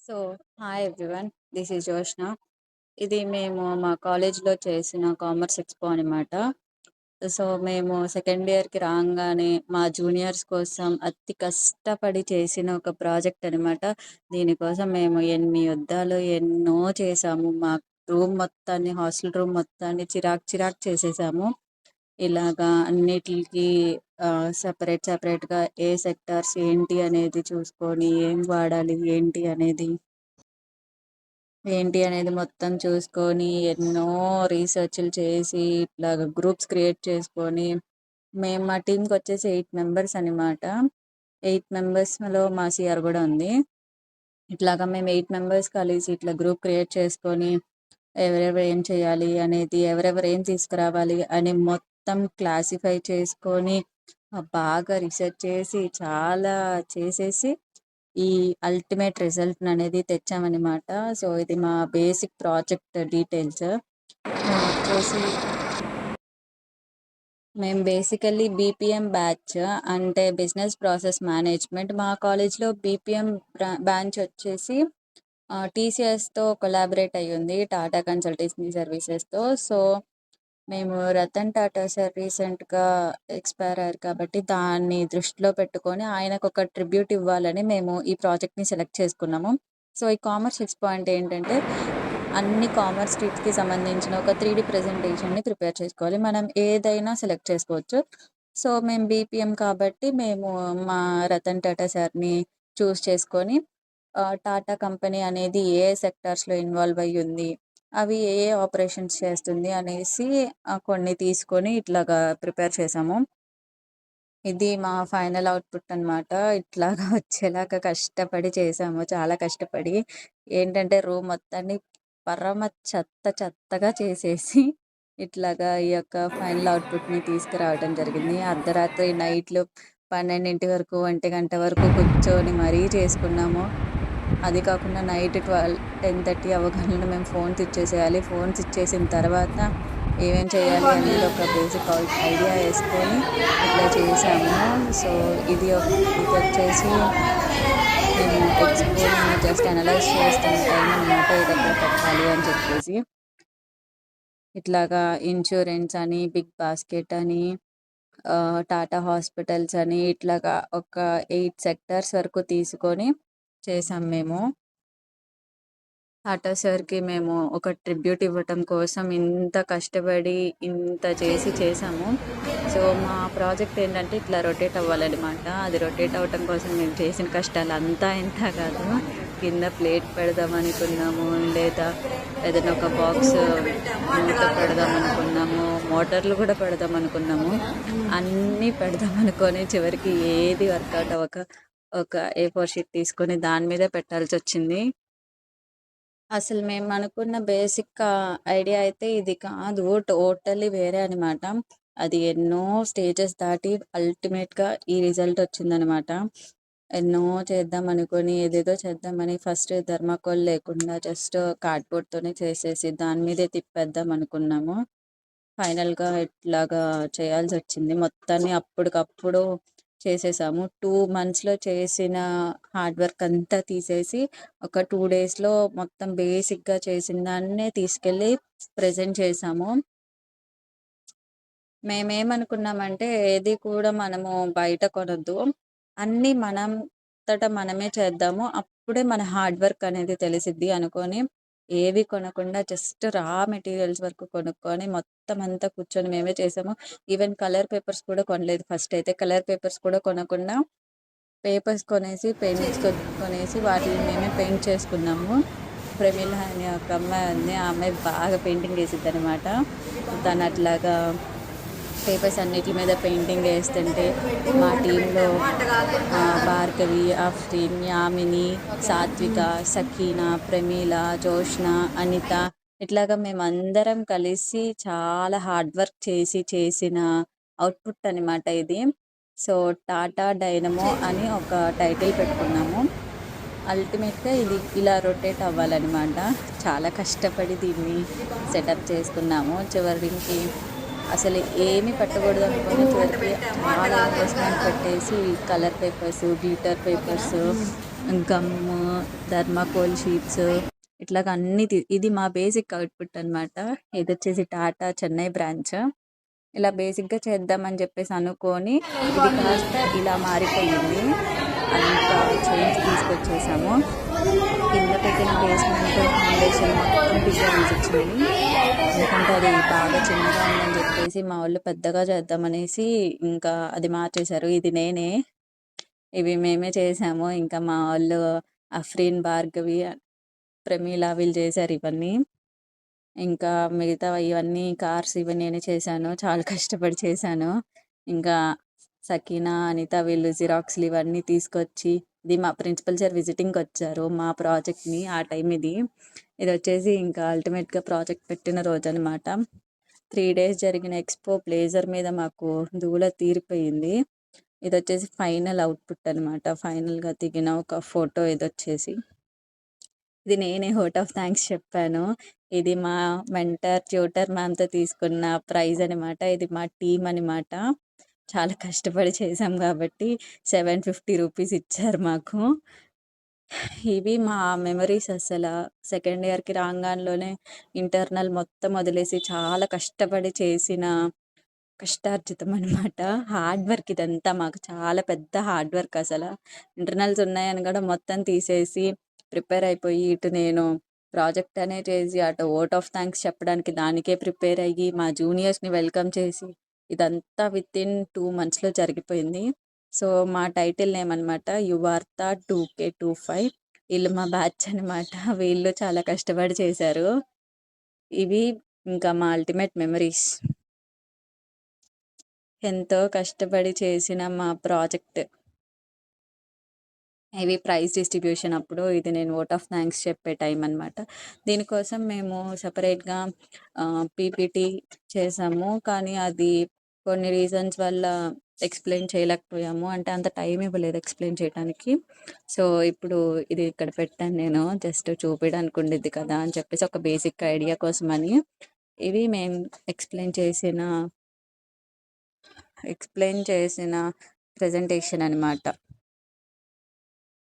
So, hi everyone. This is Joshna. ఇది మేము మా కాలేజ్‌లో చేసిన కామర్స్ ఎక్స్‌పో అనమాట. సో, మేము సెకండ్ ఇయర్‌కి రాంగానే మా జూనియర్స్ కోసం అతి కష్టపడి చేసిన ఒక ప్రాజెక్ట్ అనమాట. దీనికోసం మేము ఎన్ని యుద్ధాలు ఎన్నో చేశాము. మా రూమ్ మొత్తాన్ని, హాస్టల్ రూమ్ మొత్తాన్ని చిరాకు చిరాకు చేసేసాము. ఇలాగా అన్నిట్లికి సెపరేట్‌గా ఏ సెక్టార్స్ ఏంటి అనేది చూసుకొని, ఏం వాడాలి ఏంటి అనేది మొత్తం చూసుకొని, ఎన్నో రీసెర్చ్‌లు చేసి, ఇట్లాగా గ్రూప్స్ క్రియేట్ చేసుకొని, మేము మా టీమ్‌కొచ్చేసి 8 మెంబర్స్ అనమాట. 8 మెంబర్స్‌లో మా సీఆర్ గూడా ఉంది. ఇట్లాగా మేము 8 మెంబర్స్ కలిసి ఇట్లా గ్రూప్ క్రియేట్ చేసుకొని, ఎవరెవరు ఏం చేయాలి అనేది, ఎవరెవరు ఏం తీసుకురావాలి అని మొత్తం క్లాసిఫై చేసుకొని, బాగా రిసర్చ్ చేసి, చాలా చేసేసి ఈ అల్టిమేట్ రిజల్ట్‌ననేది తెచ్చామనమాట. సో, ఇది మా బేసిక్ ప్రాజెక్ట్ డీటెయిల్స్. మేమొచ్చేసి మేము బేసికల్లీ బీపీఎం బ్యాచ్, అంటే బిజినెస్ ప్రాసెస్ మేనేజ్మెంట్. మా కాలేజ్‌లో బీపీఎం బ్రాంచ్ వచ్చేసి టీసీఎస్‌తో కొలాబరేట్ అయ్యుంది. టాటా కన్సల్టెన్సీ సర్వీసెస్‌తో. సో, మేము రతన్ టాటా సార్ రీసెంట్‌గా ఎక్స్‌పైర్ అయ్యారు కాబట్టి, దాన్ని దృష్టిలో పెట్టుకొని ఆయనకొక ట్రిబ్యూట్ ఇవ్వాలని మేము ఈ ప్రాజెక్ట్‌ని సెలెక్ట్ చేసుకున్నాము. సో, ఈ కామర్స్ ఎక్స్‌పో అంటే ఏంటంటే, అన్ని కామర్స్ స్ట్రీట్స్‌కి సంబంధించిన ఒక 3 ప్రెజెంటేషన్‌ని ప్రిపేర్ చేసుకోవాలి. మనం ఏదైనా సెలెక్ట్ చేసుకోవచ్చు. సో, మేము బీపీఎం కాబట్టి మేము మా రతన్ టాటా సార్‌ని చూజ్ చేసుకొని, టాటా కంపెనీ అనేది ఏ సెక్టార్స్‌లో ఇన్వాల్వ్ అయ్యుంది, అవి ఏ ఏ ఆపరేషన్స్ చేస్తుంది అనేసి కొన్ని తీసుకొని ఇట్లాగా ప్రిపేర్ చేశాము. ఇది మా ఫైనల్ అవుట్‌పుట్ అనమాట. ఇట్లాగా వచ్చేలాగా కష్టపడి చేశాము. చాలా కష్టపడి. ఏంటంటే రూమ్ మొత్తాన్ని పరమ చెత్తగా చేసేసి ఇట్లాగా ఈ యొక్క ఫైనల్ అవుట్‌పుట్‌ని తీసుకురావడం జరిగింది. అర్ధరాత్రి నైట్‌లు 12 వరకు, 1 వరకు కూర్చొని మరీ చేసుకున్నాము. అది కాకుండా నైట్ 10:30 అవ్వగానే మేము ఫోన్స్ ఇచ్చేసేయాలి. ఫోన్స్ ఇచ్చేసిన తర్వాత ఏమేం చేయాలి అనేది ఒక బేసిక్ ఐడియా యేసుకొని ఇట్లా చేశాము. సో, ఇదొచ్చేసి మేము ఎక్స్‌పోని జస్ట్ అనలైజ్ చేస్తున్న టైం అనమాట. ఏదెక్కడ పెట్టాలి అని చెప్పేసి. ఇట్లాగా ఇన్స్యూరెన్స్ అని, బిగ్ బాస్కెట్ అని, టాటా హాస్పిటల్స్ అని ఇట్లాగా ఒక 8 సెక్టార్స్ వరకు తీసుకొని చేశాం మేము. టాటా సార్‌కి మేము ఒక ట్రిబ్యూట్ ఇవ్వటం కోసం ఇంత కష్టపడి, ఇంత చేసి చేశాము. సో, మా ప్రాజెక్ట్ ఏంటంటే ఇట్లా రొటేట్ అవ్వాలనమాట. అది రొటేట్ అవ్వటం కోసం మేము చేసిన కష్టాలు అంతా ఇంత కాదు. కింద ప్లేట్ పెడదామనుకున్నాము, లేదా ఏదైనా ఒక బాక్స్ మూత పెడదామనుకున్నాము, మోటార్లు కూడా పెడదామనుకున్నాము. అన్నీ పెడదామనుకొని చివరికి ఏది వర్కౌట్ అవ్వక ఒక ఏ4 షీట్ తీసుకొని దాని మీదే పెట్టాల్సొచ్చింది. అసలు మేమనుకున్న బేసిక్ ఐడియా అయితే ఇది కాదు. టోటల్లీ వేరే అనమాట. అది ఎన్నో స్టేజెస్ దాటి అల్టిమేట్‌గా ఈ రిజల్ట్ వచ్చిందనమాట. ఎన్నో చేద్దామనుకోని, ఏదేదో చేద్దామని ఫస్ట్ థర్మాకోల్ లేకుండా జస్ట్ కార్డ్‌బోర్డ్‌తోనే చేసేసి దాని మీదే తిప్పేద్దాం అనుకున్నాము. ఫైనల్‌గా ఇట్లాగా చేయాల్సొచ్చింది. మొత్తాన్ని అప్పటికప్పుడు చేసేసాము. 2 మంత్స్‌లో చేసిన హార్డ్ వర్క్ అంతా తీసేసి, ఒక 2 డేస్‌లో మొత్తం బేసిక్‌గా చేసిన దాన్నే తీసుకెళ్ళి ప్రెజెంట్ చేశాము. మేమేమనుకున్నామంటే, ఏది కూడా మనము బయట కొనొద్దు. అన్నీ మనంతట మనమే చేద్దాము. అప్పుడే మన హార్డ్ వర్క్ అనేది తెలిసిద్ది అనుకోని, ఏవి కొనకుండా జస్ట్ రా మెటీరియల్స్ వరకు కొనుక్కొని, మొత్తం అంతా కూర్చొని మేమే చేసాము. ఈవెన్ కలర్ పేపర్స్ కూడా కొనలేదు ఫస్ట్ అయితే. కలర్ పేపర్స్ కూడా కొనకుండా, పేపర్స్ కొనేసి, పెయింట్స్ కొనేసి వాటిని మేమే పెయింట్ చేసుకున్నాము. ప్రమీల అనే ఒక అమ్మాయి ఉంది. ఆ అమ్మాయి బాగా పెయింటింగ్ ఏసిద్దనమాట. తనట్లాగా పేపర్స్ అన్నిటి మీద పెయింటింగ్ ఏస్తుంటే, మా టీమ్‌లో భార్గవి, అఫ్రీన్, యామిని, సాత్విక, సకీనా, ప్రమీల, జోష్న, అనిత ఇట్లాగా మేమందరం కలిసి చాలా హార్డ్ వర్క్ చేసిన అవుట్‌పుట్ అనమాట ఇది. సో, టాటా డైనమో అని ఒక టైటిల్ పెట్టుకున్నాము. అల్టిమేట్‌గా ఇది ఇలా రొటేట్ అవ్వాలనమాట. చాలా కష్టపడి దీన్ని సెటప్ చేసుకున్నాము. చివరికి అసలు ఏమి పెట్టకూడదు అనుకోని చివరికి చాలా ఇన్వెస్ట్‌మెంట్ పెట్టేసి కలర్ పేపర్స్, గ్లిటర్ పేపర్స్ గమ్ము, థర్మాకోల్ షీట్స్ ఇట్లాగ అన్నీ ఇది మా బేసిక్ అవుట్‌పుట్ అనమాట. ఇదొచ్చేసి టాటా చెన్నై బ్రాంచ్. ఇలా బేసిక్‌గా చేద్దామని చెప్పేసి అనుకోని ఇది కాస్త ఇలా మారిపోయింది. అంతా చేంజ్ తీసుకొచ్చేసాము. కింద పెట్టిన బేస్మెంట్ ఫౌండేషన్ మొత్తం డిజైన్స్ వచ్చినాయి. ఎందుకంటే అది బాగా చిన్నగా ఉందని చెప్పేసి మా వాళ్ళు పెద్దగా చేద్దామనేసి ఇంకా అది మార్చేశారు. ఇది నేనే, ఇవి మేమే చేసాము. ఇంకా మా వాళ్ళు అఫ్రీన్, భార్గవి, ప్రమీల వీళ్ళు చేశారు ఇవన్నీ. ఇంకా మిగతా ఇవన్నీ కార్స్ ఇవి నేనే చేశాను. చాలా కష్టపడి చేశాను. ఇంకా సకీనా, అనిత వీళ్ళు జిరాక్స్‌లు ఇవన్నీ తీసుకొచ్చి ఇది మా ప్రిన్సిపల్ సార్ విజిటింగ్‌కి వచ్చారు మా ప్రాజెక్ట్‌ని. ఆ టైం ఇది. ఇదొచ్చేసి ఇంకా అల్టిమేట్‌గా ప్రాజెక్ట్ పెట్టిన రోజనమాట. 3 డేస్ జరిగిన ఎక్స్‌పో బ్లేజర్ మీద మాకు ధూళ తీరిపోయింది. ఇదొచ్చేసి ఫైనల్ అవుట్‌పుట్ అనమాట. ఫైనల్‌గా దిగిన ఒక ఫోటో ఇదొచ్చేసి. ఇది నేనే వోట్ ఆఫ్ థాంక్స్ చెప్పాను. ఇది మా మెంటర్, ట్యూటర్ మ్యామ్‌తో తీసుకున్న ప్రైజ్ అనమాట. ఇది మా టీమ్ అనమాట. చాలా కష్టపడి చేశాం కాబట్టి ₹750 ఇచ్చారు మాకు. ఇవి మా మెమరీస్ అసల. సెకండ్ ఇయర్‌కి రాంగానలోనే ఇంటర్నల్ మొత్తం వదిలేసి చాలా కష్టపడి చేసిన కష్టార్జితం అనమాట. హార్డ్ వర్క్ ఇదంతా మాకు చాలా పెద్ద హార్డ్ వర్క్ అసల. ఇంటర్నల్స్ ఉన్నాయని కూడా మొత్తం తీసేసి ప్రిపేర్ అయిపోయి ఇటు నేను ప్రాజెక్ట్ అనే చేసి అటు వోట్ ఆఫ్ థాంక్స్ చెప్పడానికి దానికే ప్రిపేర్ అయ్యి మా జూనియర్స్‌ని వెల్కమ్ చేసి ఇదంతా వితిన్ 2 మంత్స్‌లో జరిగిపోయింది. సో, మా టైటిల్ నేమ్ అనమాట యువార్త 2K25. వీళ్ళు మా బ్యాచ్ అనమాట. వీళ్ళు చాలా కష్టపడి చేశారు. ఇవి ఇంకా మా అల్టిమేట్ మెమరీస్. ఎంతో కష్టపడి చేసిన మా ప్రాజెక్ట్. ఇవి ప్రైజ్ డిస్ట్రిబ్యూషన్ అప్పుడు ఇది నేను వోట్ ఆఫ్ థాంక్స్ చెప్పే టైం అనమాట. దీనికోసం మేము సెపరేట్‌గా పీపీటీ చేసాము. కానీ అది కొన్ని రీజన్స్ వల్ల ఎక్స్‌ప్లెయిన్ చేయలేకపోయాము. అంటే అంత టైం ఇవ్వలేదు ఎక్స్‌ప్లెయిన్ చేయటానికి. సో, ఇప్పుడు ఇది ఇక్కడ పెట్టాను నేను. జస్ట్ చూపియడానికి ఉండిద్ది కదా అని చెప్పేసి ఒక బేసిక్ ఐడియా కోసమని. ఇవి మేము ఎక్స్‌ప్లెయిన్ చేసిన ప్రెజెంటేషన్ అనమాట.